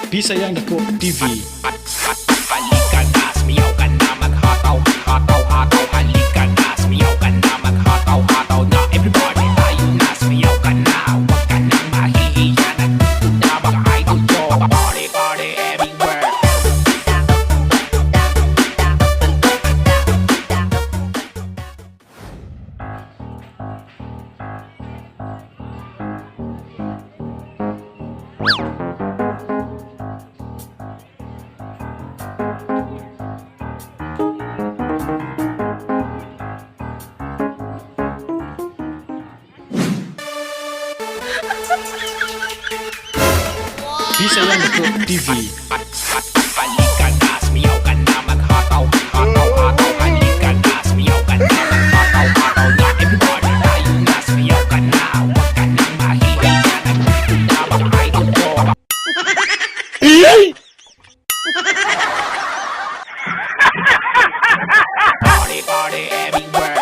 Bisa Yang Dako TV. Halikan na, sumiyaw ka na, maghataw, hataw, hataw. Halikan na, sumiyaw ka na, maghataw, hataw na. Everybody, tayo na, sumiyaw ka na. Huwag ka nang mahihiya, nandito na mga idol ko. Party, party everywhere. Bisa Yang Dako TV. Halikan na, sumiyaw ka na, maghataw, hataw, hataw. Halikan na, sumiyaw ka na, maghataw, hataw na. Everybody, tayo na, sumiyaw ka na. Huwag ka nang mahihiya, nandito na mga idol ko. Party, party everywhere.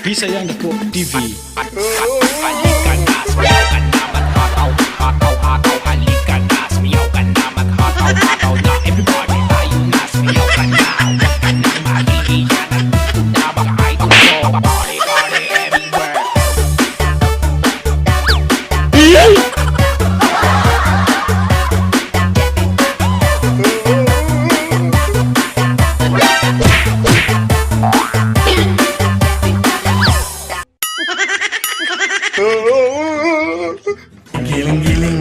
Bisa Yang Dako TV. Halikan na, sumiyaw ka na, maghataw, hataw, hataw. Halikan na, sumiyaw ka na, maghataw, hataw na. Everybody, tayo na, sumiyaw ka na. Huwag ka nang mahihiya, nandito na mga idol ko. Party, party everywhere. Giling-giling,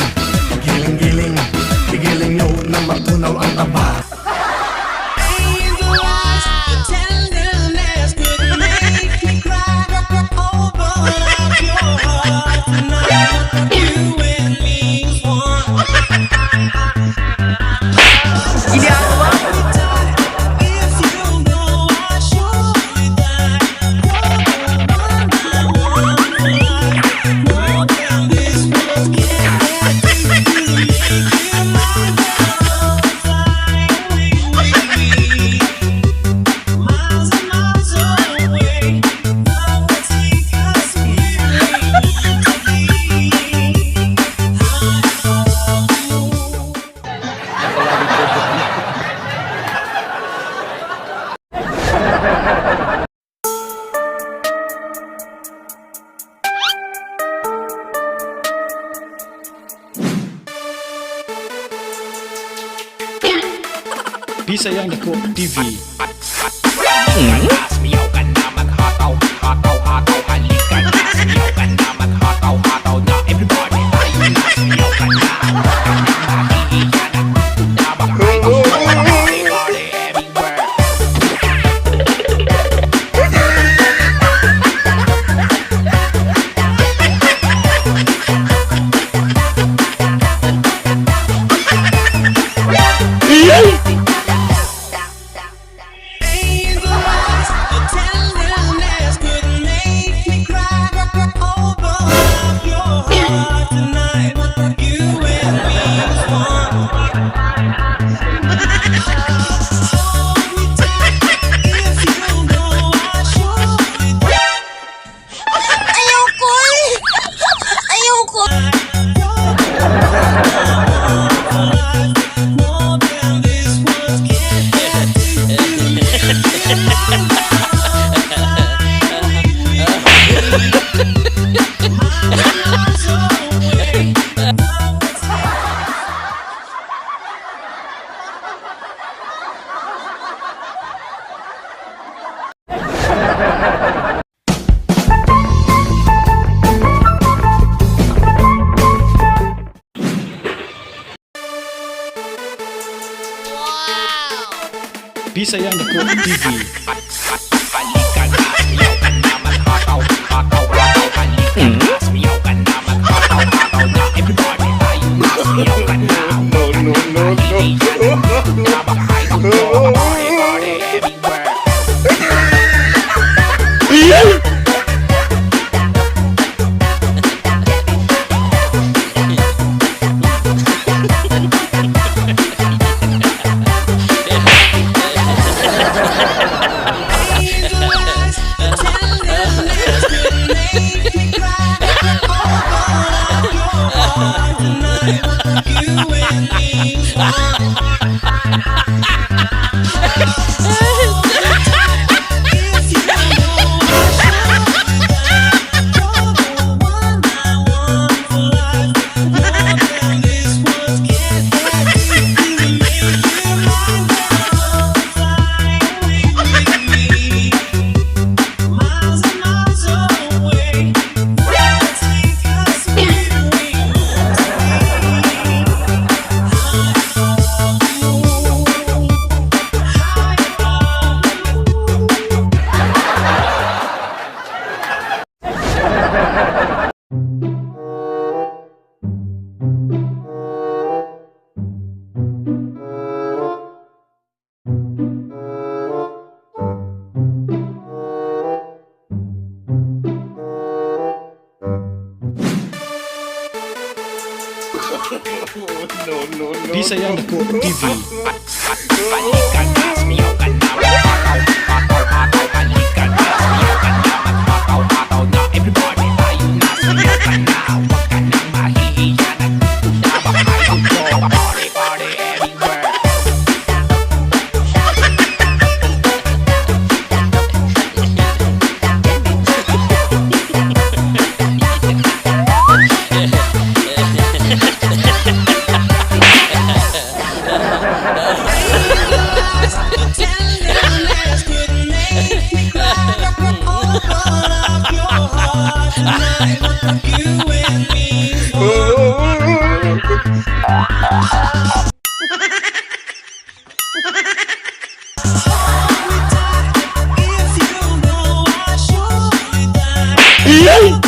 giling-giling, giling nyo na matunaw ang taba. Bisa Yang Dako TV. Halikan na, sumiyaw ka na, maghataw, hataw, hataw. Halikan na, sumiyaw ka na, maghataw, hataw na. Everybody, tayo na, sumiyaw ka na. Huwag ka nang mahihiya, nandito na mga idol ko. Party, party everywhere. Tenderness couldn't make Bisa Yang Dako TV. Balikan na, sumiyaw ka na, maghataw, hataw, hataw, balikan na, sumiyaw ka na, maghataw, hataw na, everybody tayo na, sumiyaw ka na, huwag ka nang mahihiyan, nabakay ko to, party, party, everywhere. Bisa Yang Dako TV. Balikan na, sumiyaw ka na, maghataw, hataw, hataw, balikan na, sumiyaw ka na, maghataw, hataw na, everybody tayo na, sumiyaw ka na, huwag ka nang mahihiyan, nabakay ko to, party, party, everywhere. Yeah.